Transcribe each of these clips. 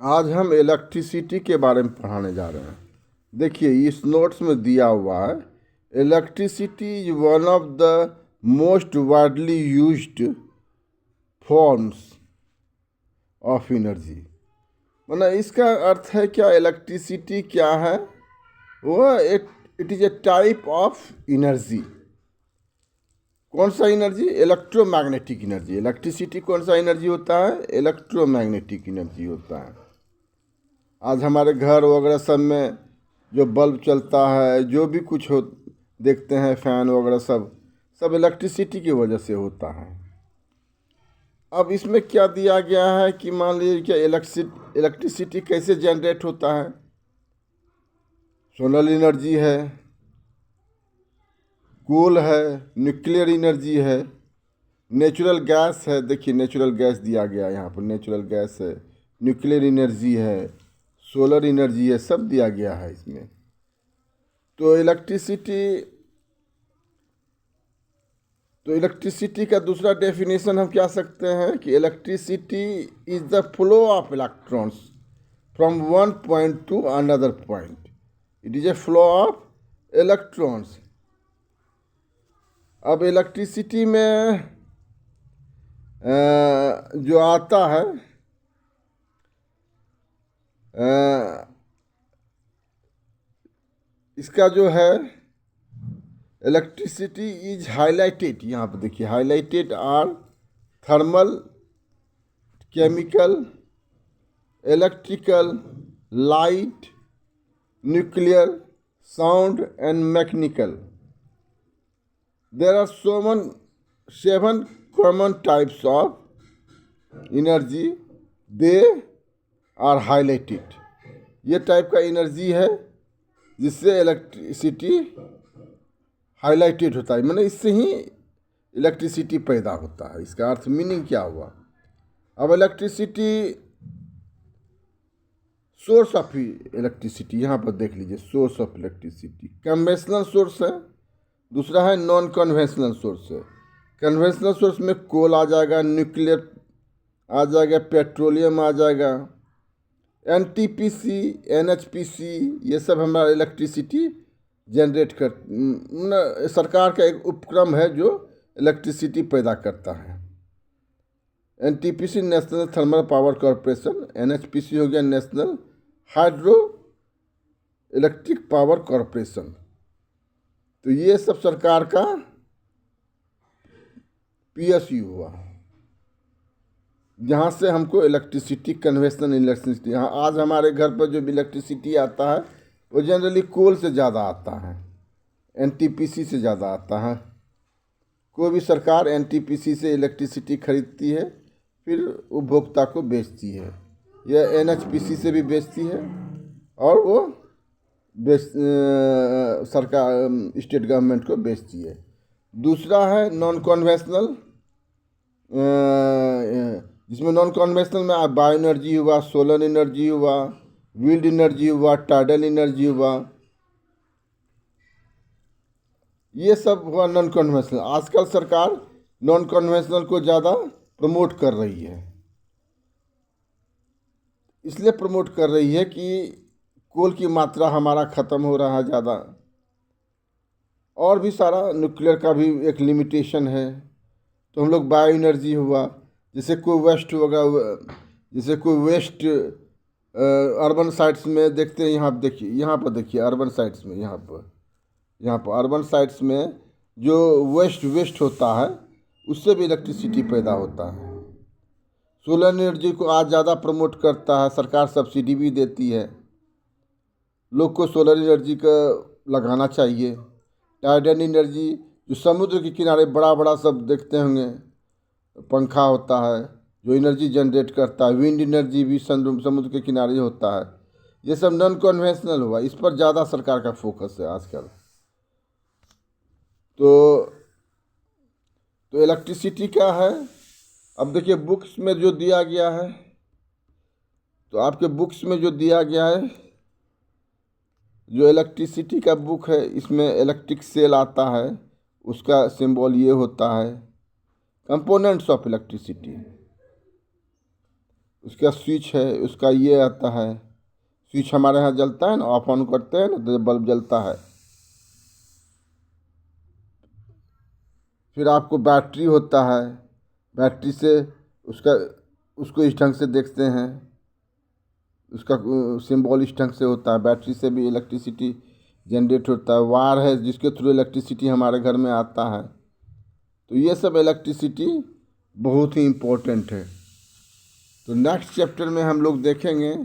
आज हम इलेक्ट्रिसिटी के बारे में पढ़ाने जा रहे हैं। देखिए इस नोट्स में दिया हुआ है, electricity is one of the most widely used forms of energy. मतलब इसका अर्थ है क्या, इलेक्ट्रिसिटी क्या है? वो it is a type of energy. कौन सा एनर्जी? Electromagnetic energy. इलेक्ट्रिसिटी कौन सा एनर्जी होता है? इलेक्ट्रोमैग्नेटिक एनर्जी होता है। आज हमारे घर वगैरह सब में जो बल्ब चलता है, जो भी कुछ हो देखते हैं, फैन वगैरह सब सब इलेक्ट्रिसिटी की वजह से होता है। अब इसमें क्या दिया गया है कि मान लीजिए कि इलेक्ट्रिसिटी कैसे जनरेट होता है। सोलर एनर्जी है, कोल है, न्यूक्लियर एनर्जी है, नेचुरल गैस है। देखिए नेचुरल गैस दिया गया है यहाँ पर, नेचुरल गैस है, न्यूक्लियर एनर्जी है, सोलर एनर्जी है, सब दिया गया है इसमें। तो इलेक्ट्रिसिटी का दूसरा डेफिनेशन हम क्या सकते हैं कि electricity is the flow of electrons from one point two another point. It is a flow of electrons. अब इलेक्ट्रिसिटी में जो आता है, इसका जो है इलेक्ट्रिसिटी इज हाईलाइटेड। यहाँ पर देखिए highlighted are thermal, chemical, electrical, light, nuclear, sound and mechanical. There are seven common types of energy, they are highlighted. ये टाइप का एनर्जी है जिससे इलेक्ट्रिसिटी हाईलाइटेड होता है, मैंने इससे ही इलेक्ट्रिसिटी पैदा होता है। इसका अर्थ मीनिंग क्या हुआ? अब इलेक्ट्रिसिटी, सोर्स ऑफ इलेक्ट्रिसिटी यहाँ पर देख लीजिए। Source of electricity conventional source है, दूसरा है नॉन कन्वेंशनल सोर्स है। कन्वेंशनल सोर्स में कोल आ जाएगा, न्यूक्लियर आ जाएगा, पेट्रोलियम आ जाएगा, एनटीपीसी, एनएचपीसी, ये सब हमारा इलेक्ट्रिसिटी जनरेट कर सरकार का एक उपक्रम है जो इलेक्ट्रिसिटी पैदा करता है। NTPC national thermal power corporation, NHPC हो गया national hydro electric power corporation. तो ये सब सरकार का पीएसयू हुआ, जहाँ से हमको इलेक्ट्रिसिटी, कन्वेंशनल इलेक्ट्रिसिटी, यहाँ आज हमारे घर पर जो भी इलेक्ट्रिसिटी आता है वो जनरली कोल से ज़्यादा आता है, एनटीपीसी से ज़्यादा आता है। कोई भी सरकार एनटीपीसी से इलेक्ट्रिसिटी खरीदती है, फिर उपभोक्ता को बेचती है, या एनएचपीसी से भी बेचती है, और वो सरकार स्टेट गवर्नमेंट को बेचती है। दूसरा है नॉन कन्वेंशनल, जिसमें नॉन कन्वेंशनल में बायो एनर्जी हुआ, सोलर एनर्जी हुआ, विंड एनर्जी हुआ, टाइडल एनर्जी हुआ, ये सब हुआ नॉन कन्वेंशनल। आजकल सरकार नॉन कन्वेंशनल को ज़्यादा प्रमोट कर रही है। इसलिए प्रमोट कर रही है कि कोल की मात्रा हमारा ख़त्म हो रहा है ज़्यादा, और भी सारा, न्यूक्लियर का भी एक लिमिटेशन है। तो हम लोग बायो एनर्जी हुआ, जैसे कोई वेस्ट होगा, जैसे कोई वेस्ट अर्बन साइट्स में देखते हैं। यहाँ पर देखिए अर्बन साइट्स में, यहाँ पर अर्बन साइट्स में जो वेस्ट होता है उससे भी इलेक्ट्रिसिटी पैदा होता है। सोलर एनर्जी को आज ज़्यादा प्रमोट करता है, सरकार सब्सिडी भी देती है। लोग को सोलर एनर्जी का लगाना चाहिए। टाइडल एनर्जी, जो समुद्र के किनारे बड़ा बड़ा सब देखते होंगे, पंखा होता है जो एनर्जी जनरेट करता है। विंड एनर्जी भी समुद्र के किनारे होता है। ये सब नॉन कन्वेंशनल हुआ, इस पर ज़्यादा सरकार का फोकस है आजकल। तो इलेक्ट्रिसिटी क्या है? अब देखिए बुक्स में जो दिया गया है, तो आपके बुक्स में जो दिया गया है, जो इलेक्ट्रिसिटी का बुक है, इसमें इलेक्ट्रिक सेल आता है, उसका सिंबल ये होता है। कंपोनेंट्स ऑफ इलेक्ट्रिसिटी, उसका स्विच है, उसका ये आता है, स्विच हमारे यहाँ जलता है ना, ऑफ ऑन करते हैं ना तो बल्ब जलता है। फिर आपको बैटरी होता है, बैटरी से उसको इस ढंग से देखते हैं, उसका सिंबल इस ढंग से होता है। बैटरी से भी इलेक्ट्रिसिटी जनरेट होता है। वायर है जिसके थ्रू इलेक्ट्रिसिटी हमारे घर में आता है। तो ये सब इलेक्ट्रिसिटी बहुत ही इम्पोर्टेंट है। तो नेक्स्ट चैप्टर में हम लोग देखेंगे,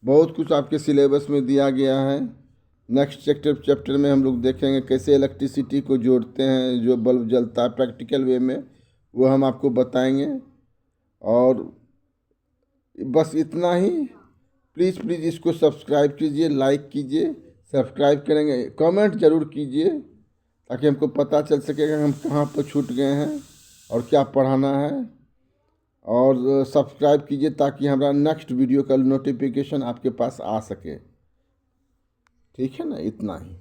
बहुत कुछ आपके सिलेबस में दिया गया है। नेक्स्ट चैप्टर में हम लोग देखेंगे कैसे इलेक्ट्रिसिटी को जोड़ते हैं, जो बल्ब जलता है प्रैक्टिकल वे में, वो हम आपको बताएंगे। और बस इतना ही। प्लीज़ इसको सब्सक्राइब कीजिए, लाइक कीजिए। सब्सक्राइब करेंगे, कमेंट ज़रूर कीजिए ताकि हमको पता चल सके कि हम कहाँ पर छूट गए हैं और क्या पढ़ाना है। और सब्सक्राइब कीजिए ताकि हमारा नेक्स्ट वीडियो का नोटिफिकेशन आपके पास आ सके। ठीक है ना, इतना ही।